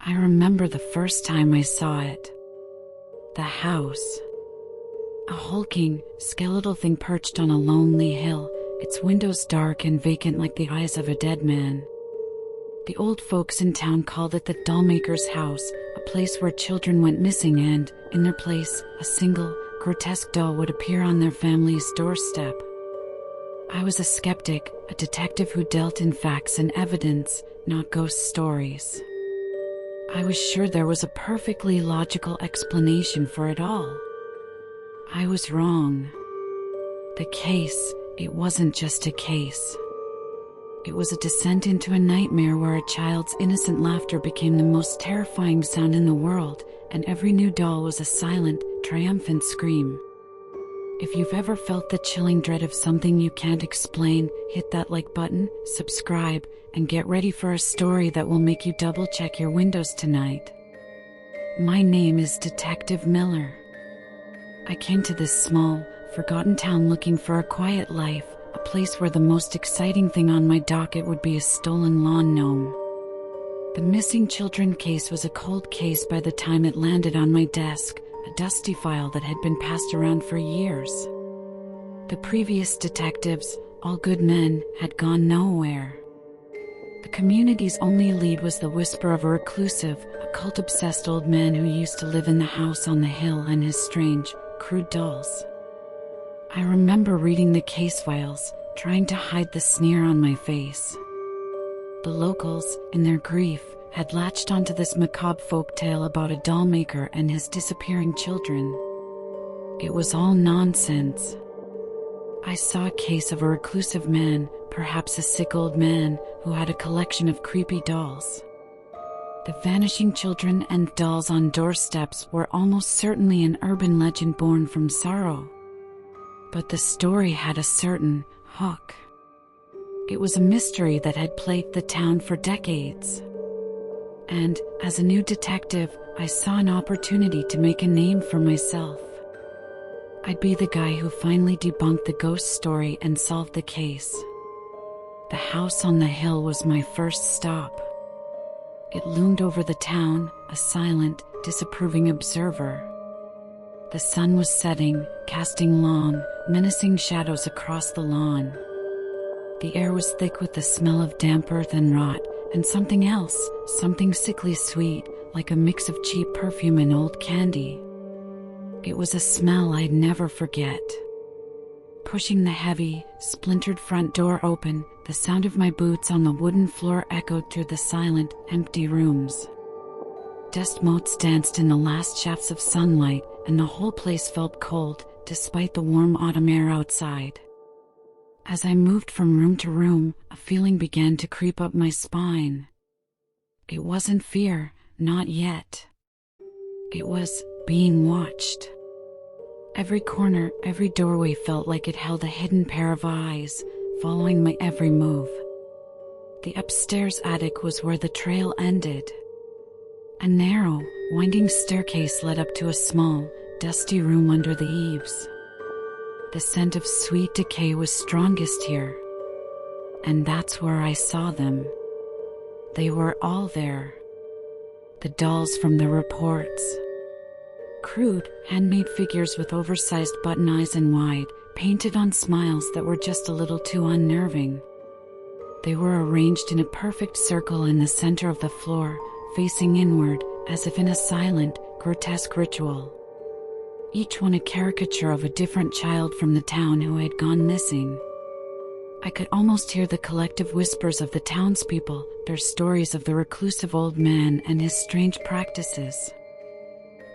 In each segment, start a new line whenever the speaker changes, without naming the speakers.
I remember the first time I saw it. The house. A hulking, skeletal thing perched on a lonely hill, its windows dark and vacant like the eyes of a dead man. The old folks in town called it the Dollmaker's house, a place where children went missing and, in their place, a single, grotesque doll would appear on their family's doorstep. I was a skeptic, a detective who dealt in facts and evidence, not ghost stories. I was sure there was a perfectly logical explanation for it all. I was wrong. The case, it wasn't just a case. It was a descent into a nightmare where a child's innocent laughter became the most terrifying sound in the world, and every new doll was a silent, triumphant scream. If you've ever felt the chilling dread of something you can't explain, hit that like button, subscribe, and get ready for a story that will make you double-check your windows tonight. My name is Detective Miller. I came to this small, forgotten town looking for a quiet life, a place where the most exciting thing on my docket would be a stolen lawn gnome. The missing children case was a cold case by the time it landed on my desk, a dusty file that had been passed around for years. The previous detectives, all good men, had gone nowhere. The community's only lead was the whisper of a reclusive, occult-obsessed old man who used to live in the house on the hill and his strange, crude dolls. I remember reading the case files, trying to hide the sneer on my face. The locals, in their grief, had latched onto this macabre folktale about a dollmaker and his disappearing children. It was all nonsense. I saw a case of a reclusive man, perhaps a sick old man, who had a collection of creepy dolls. The vanishing children and dolls on doorsteps were almost certainly an urban legend born from sorrow. But the story had a certain hook. It was a mystery that had plagued the town for decades. And, as a new detective, I saw an opportunity to make a name for myself. I'd be the guy who finally debunked the ghost story and solved the case. The house on the hill was my first stop. It loomed over the town, a silent, disapproving observer. The sun was setting, casting long, menacing shadows across the lawn. The air was thick with the smell of damp earth and rot, and something else, something sickly sweet, like a mix of cheap perfume and old candy. It was a smell I'd never forget. Pushing the heavy, splintered front door open, the sound of my boots on the wooden floor echoed through the silent, empty rooms. Dust motes danced in the last shafts of sunlight, and the whole place felt cold, despite the warm autumn air outside. As I moved from room to room, a feeling began to creep up my spine. It wasn't fear, not yet. It was being watched. Every corner, every doorway felt like it held a hidden pair of eyes, following my every move. The upstairs attic was where the trail ended. A narrow, winding staircase led up to a small, dusty room under the eaves. The scent of sweet decay was strongest here. And that's where I saw them. They were all there. The dolls from the reports. Crude, handmade figures with oversized button eyes and wide, painted-on smiles that were just a little too unnerving. They were arranged in a perfect circle in the center of the floor, facing inward, as if in a silent, grotesque ritual. Each one a caricature of a different child from the town who had gone missing. I could almost hear the collective whispers of the townspeople, their stories of the reclusive old man and his strange practices.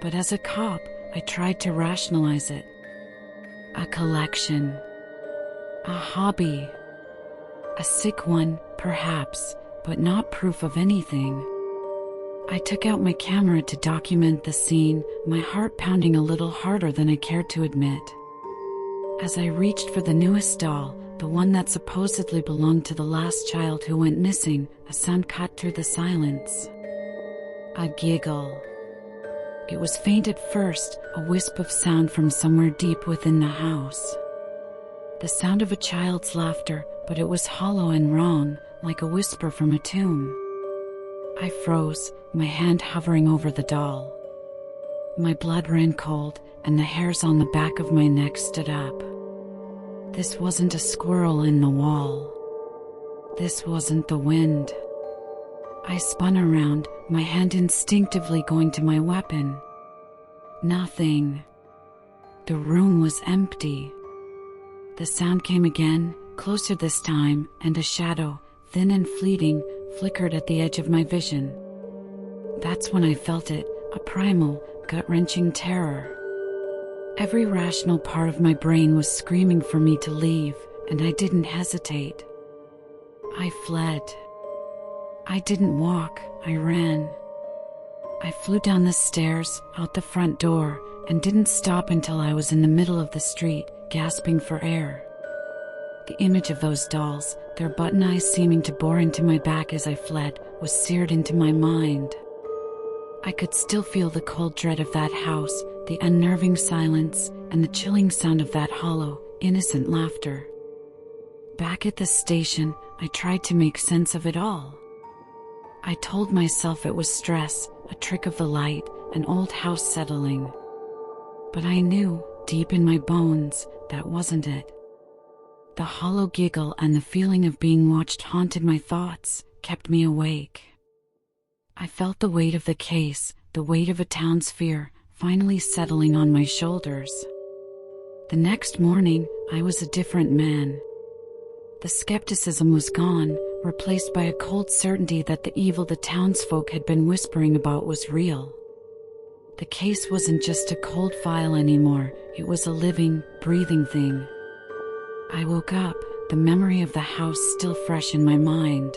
But as a cop, I tried to rationalize it. A collection. A hobby. A sick one, perhaps, but not proof of anything. I took out my camera to document the scene, my heart pounding a little harder than I cared to admit. As I reached for the newest doll, the one that supposedly belonged to the last child who went missing, a sound cut through the silence. A giggle. It was faint at first, a wisp of sound from somewhere deep within the house. The sound of a child's laughter, but it was hollow and wrong, like a whisper from a tomb. I froze, my hand hovering over the doll. My blood ran cold, and the hairs on the back of my neck stood up. This wasn't a squirrel in the wall. This wasn't the wind. I spun around, my hand instinctively going to my weapon. Nothing. The room was empty. The sound came again, closer this time, and a shadow, thin and fleeting, flickered at the edge of my vision. That's when I felt it, a primal, gut-wrenching terror. Every rational part of my brain was screaming for me to leave, and I didn't hesitate. I fled. I didn't walk, I ran. I flew down the stairs, out the front door, and didn't stop until I was in the middle of the street, gasping for air. The image of those dolls, their button eyes seeming to bore into my back as I fled, was seared into my mind. I could still feel the cold dread of that house, the unnerving silence, and the chilling sound of that hollow, innocent laughter. Back at the station, I tried to make sense of it all. I told myself it was stress, a trick of the light, an old house settling. But I knew, deep in my bones, that wasn't it. The hollow giggle and the feeling of being watched haunted my thoughts, kept me awake. I felt the weight of the case, the weight of a town's fear, finally settling on my shoulders. The next morning, I was a different man. The skepticism was gone, replaced by a cold certainty that the evil the townsfolk had been whispering about was real. The case wasn't just a cold file anymore, it was a living, breathing thing. I woke up, the memory of the house still fresh in my mind.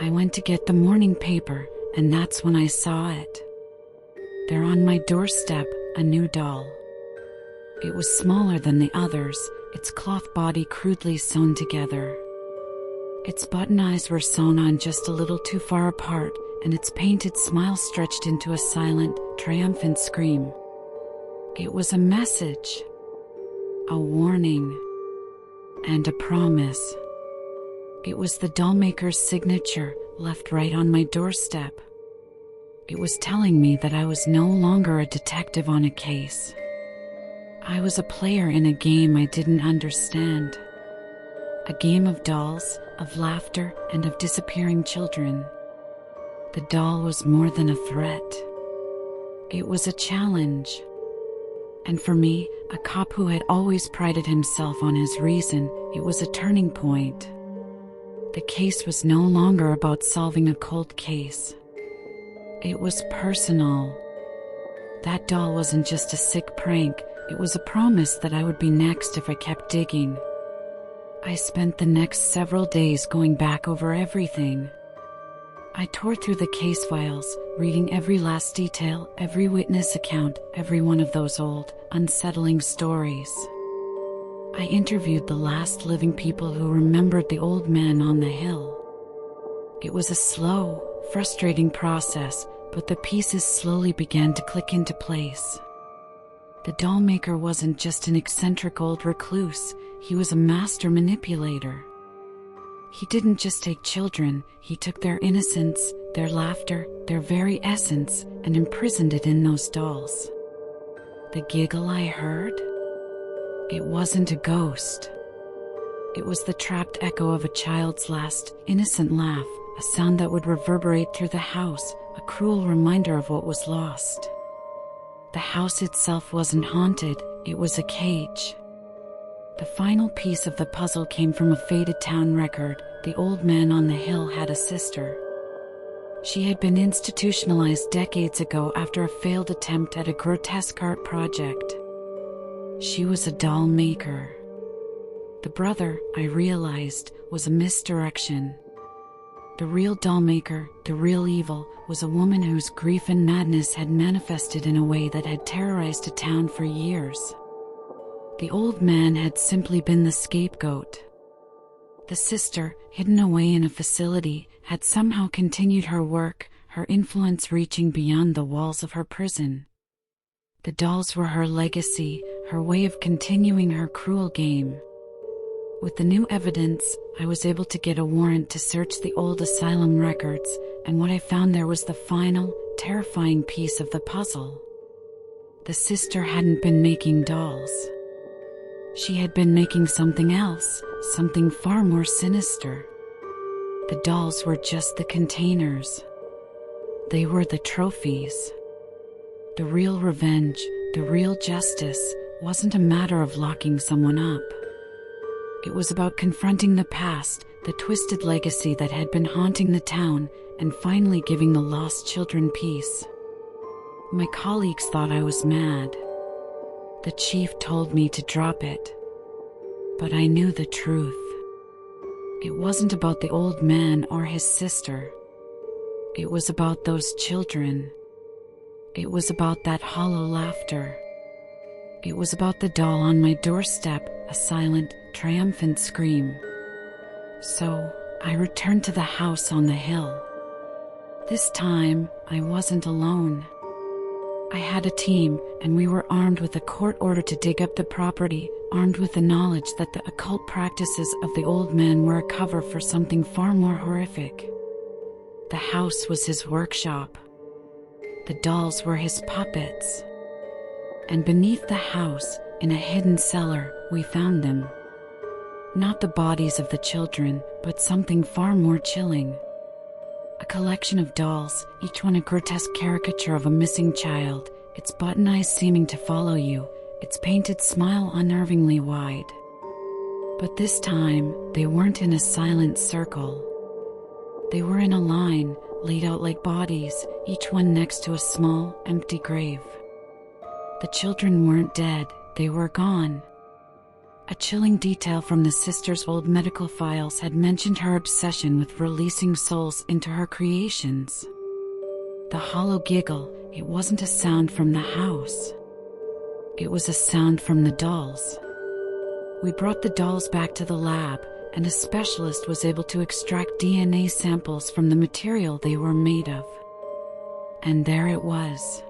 I went to get the morning paper, and that's when I saw it. There on my doorstep, a new doll. It was smaller than the others, its cloth body crudely sewn together. Its button eyes were sewn on just a little too far apart, and its painted smile stretched into a silent, triumphant scream. It was a message, a warning, and a promise. It was the Dollmaker's signature, left right on my doorstep. It was telling me that I was no longer a detective on a case. I was a player in a game I didn't understand. A game of dolls, of laughter, and of disappearing children. The doll was more than a threat. It was a challenge. And for me, a cop who had always prided himself on his reason, it was a turning point. The case was no longer about solving a cold case. It was personal. That doll wasn't just a sick prank, it was a promise that I would be next if I kept digging. I spent the next several days going back over everything. I tore through the case files, reading every last detail, every witness account, every one of those old, unsettling stories. I interviewed the last living people who remembered the old man on the hill. It was a slow, frustrating process, but the pieces slowly began to click into place. The Dollmaker wasn't just an eccentric old recluse, he was a master manipulator. He didn't just take children, he took their innocence, their laughter, their very essence, and imprisoned it in those dolls. The giggle I heard? It wasn't a ghost. It was the trapped echo of a child's last, innocent laugh, a sound that would reverberate through the house, a cruel reminder of what was lost. The house itself wasn't haunted, it was a cage. The final piece of the puzzle came from a faded town record. The old man on the hill had a sister. She had been institutionalized decades ago after a failed attempt at a grotesque art project. She was a doll maker. The brother, I realized, was a misdirection. The real Dollmaker, the real evil, was a woman whose grief and madness had manifested in a way that had terrorized a town for years. The old man had simply been the scapegoat. The sister, hidden away in a facility, had somehow continued her work, her influence reaching beyond the walls of her prison. The dolls were her legacy, her way of continuing her cruel game. With the new evidence, I was able to get a warrant to search the old asylum records, and what I found there was the final, terrifying piece of the puzzle. The sister hadn't been making dolls. She had been making something else, something far more sinister. The dolls were just the containers. They were the trophies. The real revenge, the real justice, wasn't a matter of locking someone up. It was about confronting the past, the twisted legacy that had been haunting the town, and finally giving the lost children peace. My colleagues thought I was mad. The chief told me to drop it. But I knew the truth. It wasn't about the old man or his sister. It was about those children. It was about that hollow laughter. It was about the doll on my doorstep, a silent, triumphant scream. So, I returned to the house on the hill. This time, I wasn't alone. I had a team, and we were armed with a court order to dig up the property, armed with the knowledge that the occult practices of the old man were a cover for something far more horrific. The house was his workshop. The dolls were his puppets. And beneath the house, in a hidden cellar, we found them. Not the bodies of the children, but something far more chilling. A collection of dolls, each one a grotesque caricature of a missing child, its button eyes seeming to follow you, its painted smile unnervingly wide. But this time, they weren't in a silent circle. They were in a line, laid out like bodies, each one next to a small, empty grave. The children weren't dead, they were gone. A chilling detail from the sister's old medical files had mentioned her obsession with releasing souls into her creations. The hollow giggle, it wasn't a sound from the house. It was a sound from the dolls. We brought the dolls back to the lab, and a specialist was able to extract DNA samples from the material they were made of. And there it was.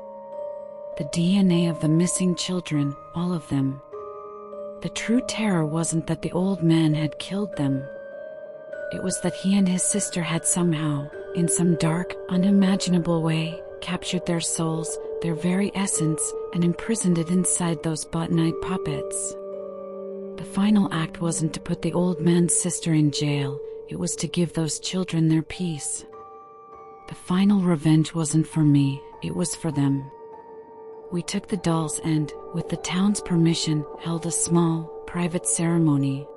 The DNA of the missing children, all of them. The true terror wasn't that the old man had killed them. It was that he and his sister had somehow, in some dark, unimaginable way, captured their souls, their very essence, and imprisoned it inside those button-eyed puppets. The final act wasn't to put the old man's sister in jail, it was to give those children their peace. The final revenge wasn't for me, it was for them. We took the dolls and, with the town's permission, held a small, private ceremony.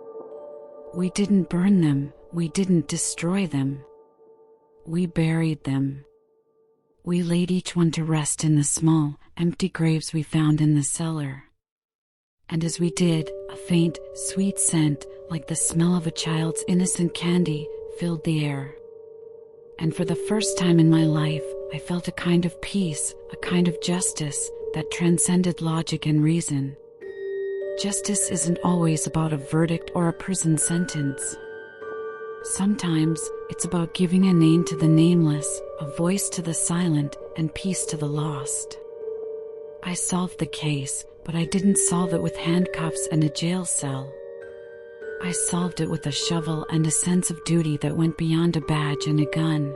We didn't burn them, we didn't destroy them. We buried them. We laid each one to rest in the small, empty graves we found in the cellar. And as we did, a faint, sweet scent, like the smell of a child's innocent candy, filled the air. And for the first time in my life, I felt a kind of peace, a kind of justice, that transcended logic and reason. Justice isn't always about a verdict or a prison sentence. Sometimes, it's about giving a name to the nameless, a voice to the silent, and peace to the lost. I solved the case, but I didn't solve it with handcuffs and a jail cell. I solved it with a shovel and a sense of duty that went beyond a badge and a gun.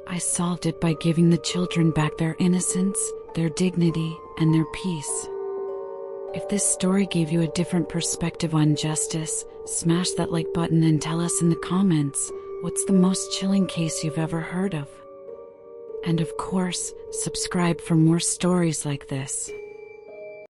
I solved it by giving the children back their innocence, their dignity, and their peace. If this story gave you a different perspective on justice, smash that like button and tell us in the comments, what's the most chilling case you've ever heard of? And of course, subscribe for more stories like this.